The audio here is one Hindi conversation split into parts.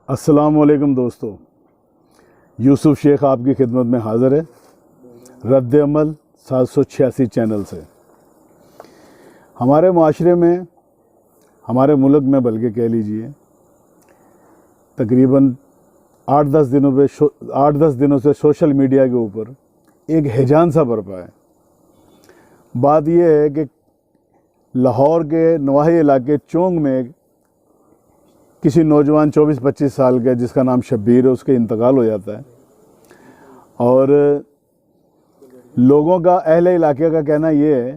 अस्सलामुअलैकुम दोस्तों, यूसुफ शेख आपकी खिदमत में हाज़िर है रद्द अमल 786 चैनल से। हमारे माशरे में, हमारे मुल्क में बल्कि कह लीजिए, तकरीबन 8-10 दिनों से सोशल मीडिया के ऊपर एक हिजान सा बरपा है। बात यह है कि लाहौर के नवाही इलाके चोंग में किसी नौजवान 24-25 साल का जिसका नाम शब्बीर है, उसका इंतकाल हो जाता है और लोगों का, अहले इलाके का कहना ये है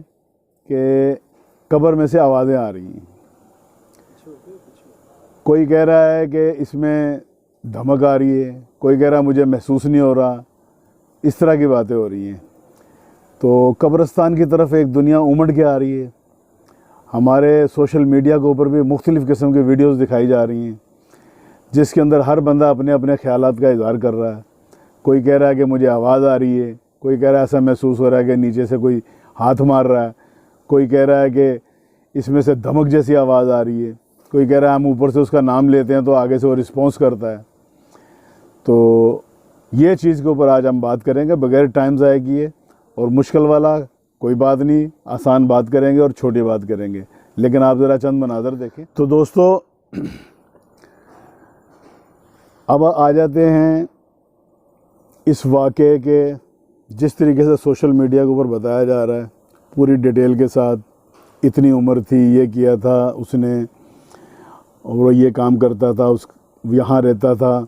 कि कब्र में से आवाज़ें आ रही हैं। कोई कह रहा है कि इसमें धमक आ रही है, कोई कह रहा है मुझे महसूस नहीं हो रहा। इस तरह की बातें हो रही हैं। तो कब्रिस्तान की तरफ एक दुनिया उमड़ के आ रही है। हमारे सोशल मीडिया के ऊपर भी मुख्तलिफ़ किस्म की वीडियोस दिखाई जा रही हैं जिसके अंदर हर बंदा अपने अपने ख्यालात का इज़हार कर रहा है। कोई कह रहा है कि मुझे आवाज़ आ रही है, कोई कह रहा है ऐसा महसूस हो रहा है कि नीचे से कोई हाथ मार रहा है, कोई कह रहा है कि इसमें से धमक जैसी आवाज़ आ रही है, कोई कह रहा है हम ऊपर से उसका नाम लेते हैं तो आगे से वो रिस्पॉन्स करता है। तो ये चीज़ के ऊपर आज हम बात करेंगे बगैर टाइम ज़ाया किए, और मुश्किल वाला कोई बात नहीं, आसान बात करेंगे और छोटी बात करेंगे, लेकिन आप ज़रा चंद मनाज़र देखें। तो दोस्तों, अब आ जाते हैं इस वाक़े के, जिस तरीके से सोशल मीडिया के ऊपर बताया जा रहा है पूरी डिटेल के साथ। इतनी उम्र थी, ये किया था उसने, और ये काम करता था, उस यहाँ रहता था,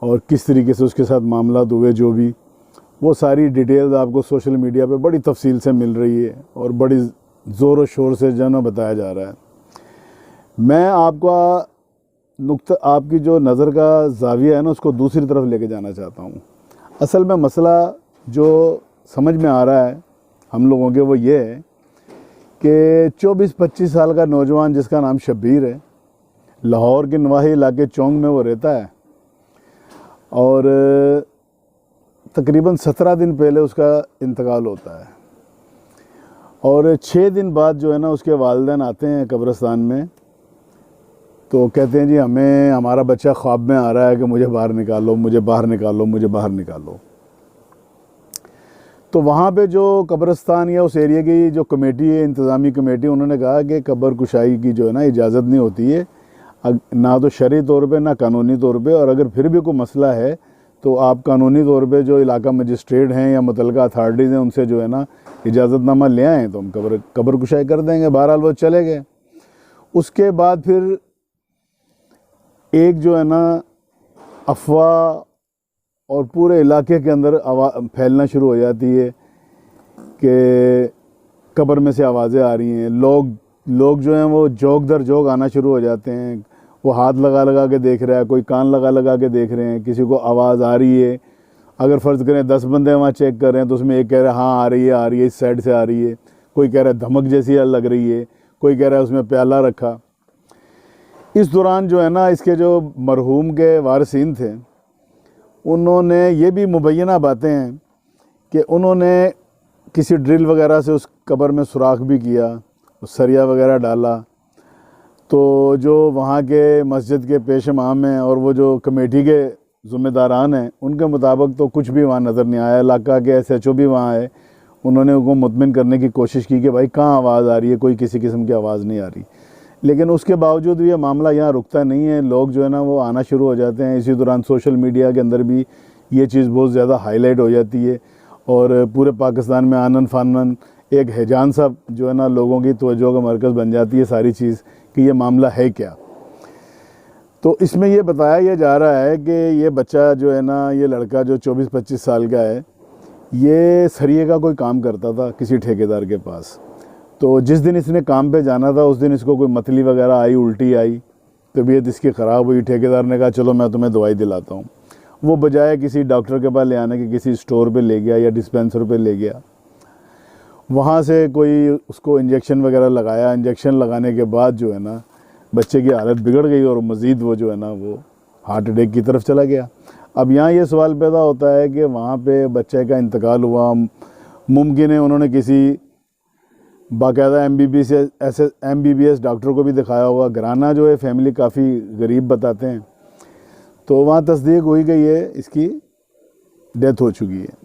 और किस तरीके से उसके साथ मामलात हुए, जो भी वो सारी डिटेल्स आपको सोशल मीडिया पे बड़ी तफसील से मिल रही है और बड़ी ज़ोर व शोर से जो है बताया जा रहा है। मैं आपका नुक्ता, आपकी जो नज़र का ज़ाविया है ना, उसको दूसरी तरफ लेके जाना चाहता हूँ। असल में मसला जो समझ में आ रहा है हम लोगों के, वो ये है कि 24-25 साल का नौजवान जिसका नाम शब्बीर है, लाहौर के नवाही इलाके चोंग में वो रहता है, और तकरीबन 17 दिन पहले उसका इंतकाल होता है। और 6 दिन बाद जो है ना, उसके वालिदैन आते हैं कब्रिस्तान में, तो कहते हैं जी हमें, हमारा बच्चा ख्वाब में आ रहा है कि मुझे बाहर निकालो, मुझे बाहर निकालो, मुझे बाहर निकालो। तो वहाँ पे जो कब्रिस्तान या उस एरिया की जो कमेटी है, इंतज़ामी कमेटी, उन्होंने कहा कि कब्र कुशाई की जो है ना इजाज़त नहीं होती है, ना तो शरई तौर पे ना कानूनी तौर पे, और अगर फिर भी कोई मसला है तो आप कानूनी तौर पे जो इलाका मजिस्ट्रेट हैं या मुतल्लिका अथॉरिटीज़ हैं उनसे जो है ना इजाज़तनामा ले आएँ तो हम कब्र कुशाई कर देंगे। बहरहाल वो चले गए। उसके बाद फिर एक जो है ना अफवाह और पूरे इलाके के अंदर फैलना शुरू हो जाती है कि कब्र में से आवाज़ें आ रही हैं। लोग जो हैं वो जोक दर जोक आना शुरू हो जाते हैं। वो हाथ लगा लगा के देख रहा है, कोई कान लगा लगा के देख रहे हैं, किसी को आवाज़ आ रही है। अगर फ़र्ज़ करें 10 बंदे वहाँ चेक कर रहे हैं तो उसमें एक कह रहा है हाँ आ रही है, इस साइड से आ रही है, कोई कह रहा है धमक जैसी लग रही है, कोई कह रहा है उसमें प्याला रखा। इस दौरान जो है ना, इसके जो मरहूम के वारिसीन थे, उन्होंने ये भी मुबैना बातें हैं कि उन्होंने किसी ड्रिल वगैरह से उस कब्र में सुराख भी किया, सरिया वगैरह डाला। तो जो वहाँ के मस्जिद के पेश इमाम हैं और वो जो कमेटी के ज़िम्मेदारान हैं, उनके मुताबिक तो कुछ भी वहाँ नज़र नहीं आया। इलाका के SHO भी वहाँ आए, उन्होंने उनको मुतमिन करने की कोशिश की कि भाई कहाँ आवाज़ आ रही है, कोई किसी किस्म की आवाज़ नहीं आ रही। लेकिन उसके बावजूद भी ये मामला यहाँ रुकता नहीं है। लोग जो है ना वो आना शुरू हो जाते हैं। इसी दौरान सोशल मीडिया के अंदर भी ये चीज़ बहुत ज़्यादा हाईलाइट हो जाती है और पूरे पाकिस्तान में आनन फानन एक हिजान सा जो है ना लोगों की तवज्जो का मरकज़ बन जाती है सारी चीज़ कि ये मामला है क्या। तो इसमें ये बताया यह जा रहा है कि ये बच्चा जो है ना, ये लड़का जो 24-25 साल का है, ये सरिये का कोई काम करता था किसी ठेकेदार के पास। तो जिस दिन इसने काम पे जाना था उस दिन इसको कोई मतली वगैरह आई, उल्टी आई, तबीयत इसकी ख़राब हुई। ठेकेदार ने कहा चलो मैं तुम्हें दवाई दिलाता हूँ। वो बजाय किसी डॉक्टर के पास ले आने के किसी स्टोर पे ले गया या डिस्पेंसर पे ले गया। वहाँ से कोई उसको इंजेक्शन वगैरह लगाया। इंजेक्शन लगाने के बाद जो है ना बच्चे की हालत बिगड़ गई और मज़ीद वो जो है ना वो हार्ट अटैक की तरफ चला गया। अब यहाँ ये सवाल पैदा होता है कि वहाँ पे बच्चे का इंतकाल हुआ, मुमकिन है उन्होंने किसी बाकायदा MBBS डॉक्टर को भी दिखाया होगा। घराना जो है फैमिली काफ़ी गरीब बताते हैं, तो वहाँ तस्दीक हुई गई है इसकी डेथ हो चुकी है।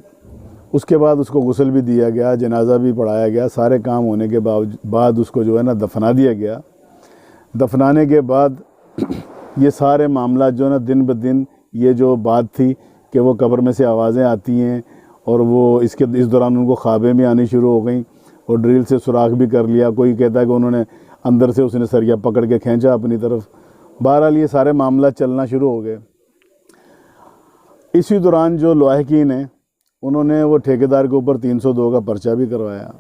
उसके बाद उसको गुस्ल भी दिया गया, जनाजा भी पढ़ाया गया, सारे काम होने के बाद उसको जो है ना दफना दिया गया। दफनाने के बाद ये सारे मामला जो है ना दिन ब दिन ये जो बात थी कि वो कब्र में से आवाज़ें आती हैं और वो इस दौरान उनको ख्वाबें भी आनी शुरू हो गई और ड्रिल से सुराख भी कर लिया। कोई कहता है कि उन्होंने अंदर से उसने सरिया पकड़ के खींचा अपनी तरफ। बहरहाल ये सारे मामला चलना शुरू हो गए। इसी दौरान जो लाहिकीन हैं उन्होंने वो ठेकेदार के ऊपर 302 का पर्चा भी करवाया।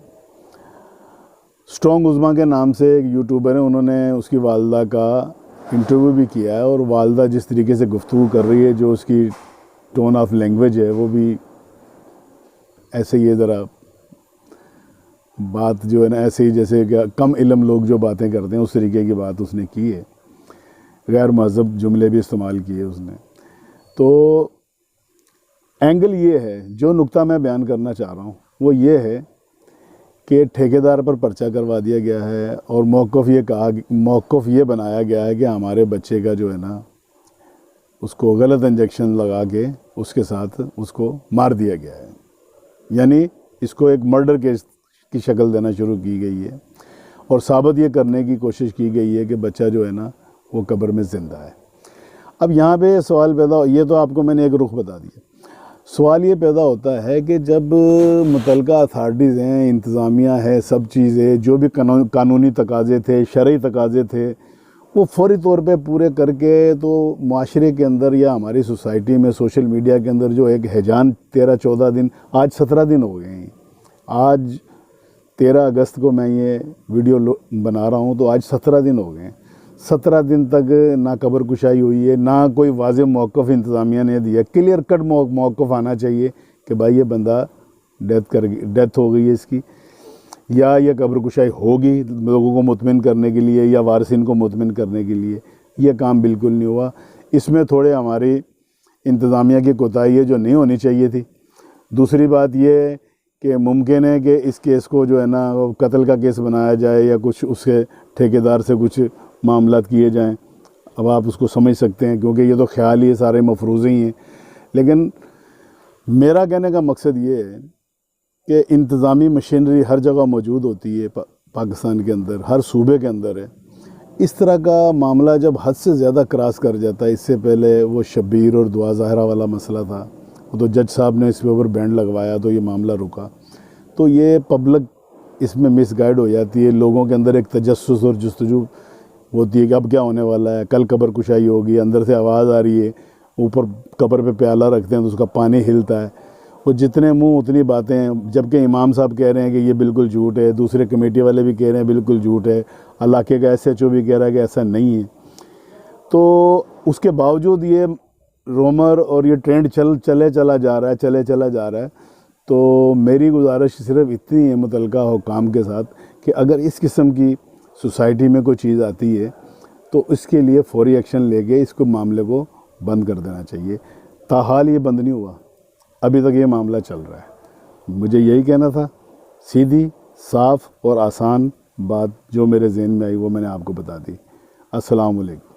स्ट्रॉन्ग उज़्मा के नाम से एक यूट्यूबर है, उन्होंने उसकी वालदा का इंटरव्यू भी किया है और वालदा जिस तरीके से गुफ्तगू कर रही है, जो उसकी टोन ऑफ लैंग्वेज है वो भी ऐसे ही है, ज़रा बात जो है ना ऐसे ही जैसे कि कम इल्म लोग जो बातें करते हैं उस तरीके की बात उसने की है, गैर महज़ब जुमले भी इस्तेमाल किए उसने। तो एंगल ये है, जो नुक्ता मैं बयान करना चाह रहा हूँ वो ये है कि ठेकेदार पर पर्चा करवा दिया गया है और मौक़िफ़ ये बनाया गया है कि हमारे बच्चे का जो है ना उसको गलत इंजेक्शन लगा के उसके साथ उसको मार दिया गया है, यानी इसको एक मर्डर केस की शक्ल देना शुरू की गई है और साबित ये करने की कोशिश की गई है कि बच्चा जो है ना वो कब्र में ज़िंदा है। अब यहाँ पे सवाल पैदा हो, ये तो आपको मैंने एक रुख बता दिया, सवाल ये पैदा होता है कि जब मुतलका अथॉरिटीज़ हैं, इंतज़ामिया है, सब चीज़ें जो भी कानूनी तकाज़े थे, शरई तकाज़े थे, वो फौरी तौर पे पूरे करके तो माशरे के अंदर या हमारी सोसाइटी में सोशल मीडिया के अंदर जो एक हैजान 13-14 दिन, आज 17 दिन हो गए हैं। आज 13 अगस्त को मैं ये वीडियो बना रहा हूँ तो आज 17 दिन हो गए। 17 दिन तक ना कब्र कुशाई हुई है, ना कोई वाज़ेह मौक़िफ़ इंतज़ामिया ने दिया। क्लियर कट मौक़िफ़ आना चाहिए कि भाई ये बंदा डेथ हो गई है इसकी, या ये कब्र कुशाई होगी लोगों को मुतमिन करने के लिए या वारिसिन को मुतमिन करने के लिए। ये काम बिल्कुल नहीं हुआ। इसमें थोड़े हमारी इंतज़ामिया की कोताही है जो नहीं होनी चाहिए थी। दूसरी बात ये कि मुमकिन है कि इस केस को जो है ना कत्ल का केस बनाया जाए या कुछ उसके ठेकेदार से कुछ मामलात किए जाएं। अब आप उसको समझ सकते हैं क्योंकि ये तो ख्याल ही सारे मफरूज़े ही हैं। लेकिन मेरा कहने का मकसद ये है कि इंतज़ामी मशीनरी हर जगह मौजूद होती है पाकिस्तान के अंदर, हर सूबे के अंदर है। इस तरह का मामला जब हद से ज़्यादा क्रॉस कर जाता है, इससे पहले वो शब्बीर और दुआ ज़ाहिरा वाला मसला था, तो जज साहब ने इसके ऊपर बैंड लगवाया तो ये मामला रुका। तो ये पब्लिक इसमें मिसगाइड हो जाती है, लोगों के अंदर एक तजस्सुस और जुस्तजू होती है कि अब क्या होने वाला है, कल कब्र कुशाई होगी, अंदर से आवाज़ आ रही है, ऊपर कब्र पे प्याला रखते हैं तो उसका पानी हिलता है। वो जितने मुंह उतनी बातें हैं, जबकि इमाम साहब कह रहे हैं कि ये बिल्कुल झूठ है, दूसरे कमेटी वाले भी कह रहे हैं बिल्कुल झूठ है, इलाके का SHO भी कह रहा है कि ऐसा नहीं है। तो उसके बावजूद ये रोमर और ये ट्रेंड चले चला जा रहा है। तो मेरी गुजारिश सिर्फ इतनी है मुतलका हुकाम के साथ कि अगर इस किस्म की सोसाइटी में कोई चीज़ आती है तो इसके लिए फौरी एक्शन लेके इसको मामले को बंद कर देना चाहिए। ताहाल ये बंद नहीं हुआ, अभी तक ये मामला चल रहा है। मुझे यही कहना था, सीधी साफ़ और आसान बात जो मेरे ज़हन में आई वो मैंने आपको बता दी। अस्सलाम वालेकुम।